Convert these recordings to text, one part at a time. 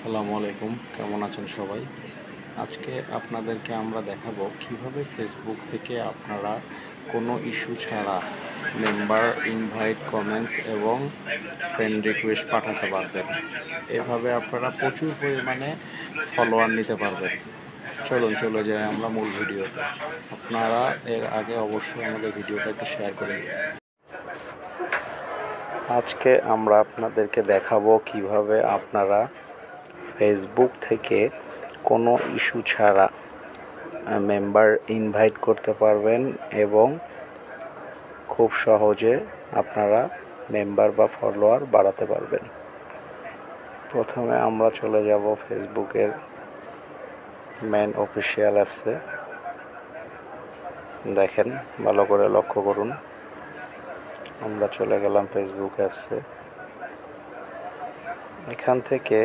আসসালামু আলাইকুম, কেমন আছেন সবাই? আজকে আপনাদেরকে আমরা দেখাবো কিভাবে ফেসবুক থেকে আপনারা কোনো ইস্যু ছাড়া মেম্বার ইনভাইট, কমেন্টস এবং ফ্রেন্ড রিকোয়েস্ট পাঠাতে পারবেন। এভাবে আপনারা প্রচুর পরিমাণে ফলোয়ার নিতে পারবেন। চলুন চলে যাই আমরা মূল ভিডিওতে। আপনারা এর আগে অবশ্যই আমাদের ভিডিওটা একটু শেয়ার করে দিন। আজকে আমরা আপনাদেরকে দেখাবো কিভাবে আপনারা ফেসবুক থেকে কোনো ইস্যু ছাড়া মেম্বার ইনভাইট করতে পারবেন এবং খুব সহজে আপনারা মেম্বার বা ফলোয়ার বাড়াতে পারবেন। প্রথমে আমরা চলে যাব ফেসবুকের মেন অফিসিয়াল অ্যাপসে। দেখেন, ভালো করে লক্ষ্য করুন, আমরা চলে গেলাম ফেসবুক অ্যাপসে। এখান থেকে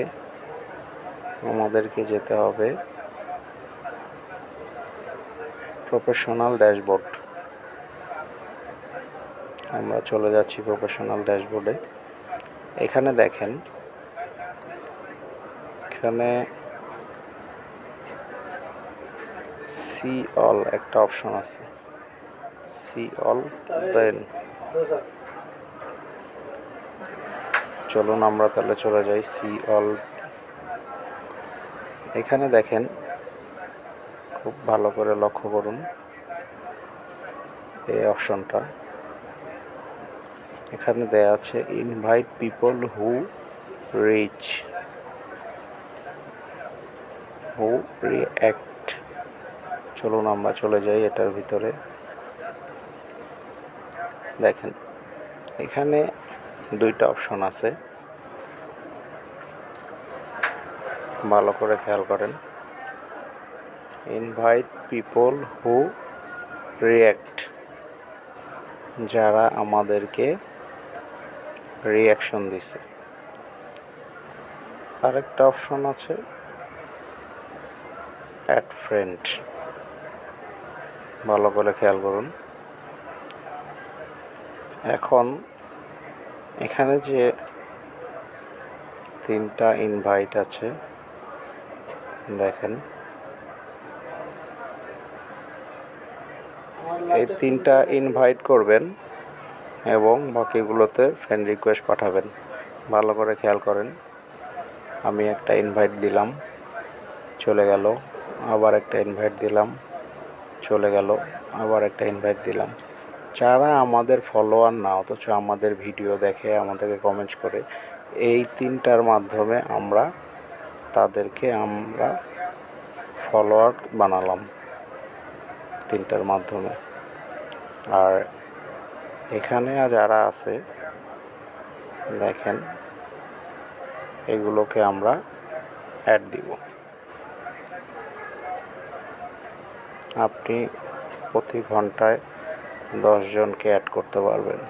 আমাদেরকে যেতে হবে প্রফেশনাল ড্যাশবোর্ড। আমরা চলে যাচ্ছি প্রফেশনাল ড্যাশবোর্ডে। এখানে দেখেন, এখানে সি অল একটা অপশন আছে, সি অল। দেন চলুন আমরা তাহলে চলে যাই সি অল। এখানে দেখেন, খুব ভালো করে লক্ষ্য করুন এই অপশনটা। এখানে দেয়া আছে ইনভাইট পিপল হু রিঅ্যাক্ট। চলুন আমরা চলে যাই এটার ভিতরে। দেখেন, এখানে দুইটা অপশন আছে, ভালো করে খেয়াল করেন। ইনভাইট পিপল হু রিঅ্যাক্ট, যারা আমাদেরকে রিঅ্যাকশন দিছে। আরেকটা অপশন আছে অ্যাড ফ্রেন্ড, ভালো করে খেয়াল করুন। এখন এখানে যে তিনটা ইনভাইট আছে, দেখেন এই তিনটা ইনভাইট করবেন এবং বাকিগুলোতে ফ্রেন্ড রিকোয়েস্ট পাঠাবেন। ভালো করে খেয়াল করেন, আমি একটা ইনভাইট দিলাম, চলে গেল। আবার একটা ইনভাইট দিলাম, চলে গেল। আবার একটা ইনভাইট দিলাম। যারা আমাদের ফলোয়ার না, অথচ আমাদের ভিডিও দেখে, আমাদেরকে কমেন্টস করে, এই তিনটার মাধ্যমে তাদেরকে আমরা ফলোয়ার বানালাম, তিনটার মাধ্যমে। আর এখানে যারা আছে দেখেন, এগুলোকে আমরা অ্যাড দিব। আপনি প্রতি ঘন্টায় 10 জনকে অ্যাড করতে পারবেন।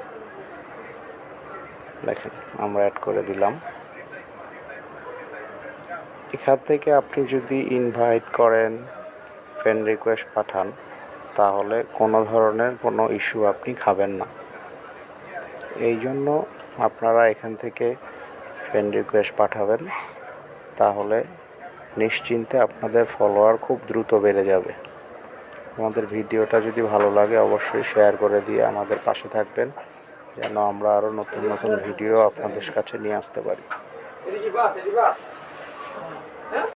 দেখেন, আমরা অ্যাড করে দিলাম। এখান থেকে আপনি যদি ইনভাইট করেন, ফ্রেন্ড রিকোয়েস্ট পাঠান, তাহলে কোনো ধরনের কোনো ইস্যু আপনি খাবেন না। এই জন্য আপনারা এখান থেকে ফ্রেন্ড রিকোয়েস্ট পাঠাবেন, তাহলে নিশ্চিন্তে আপনাদের ফলোয়ার খুব দ্রুত বেড়ে যাবে। আমাদের ভিডিওটা যদি ভালো লাগে অবশ্যই শেয়ার করে দিয়ে আমাদের পাশে থাকবেন, যেন আমরা আরও নতুন নতুন ভিডিও আপনাদের কাছে নিয়ে আসতে পারি।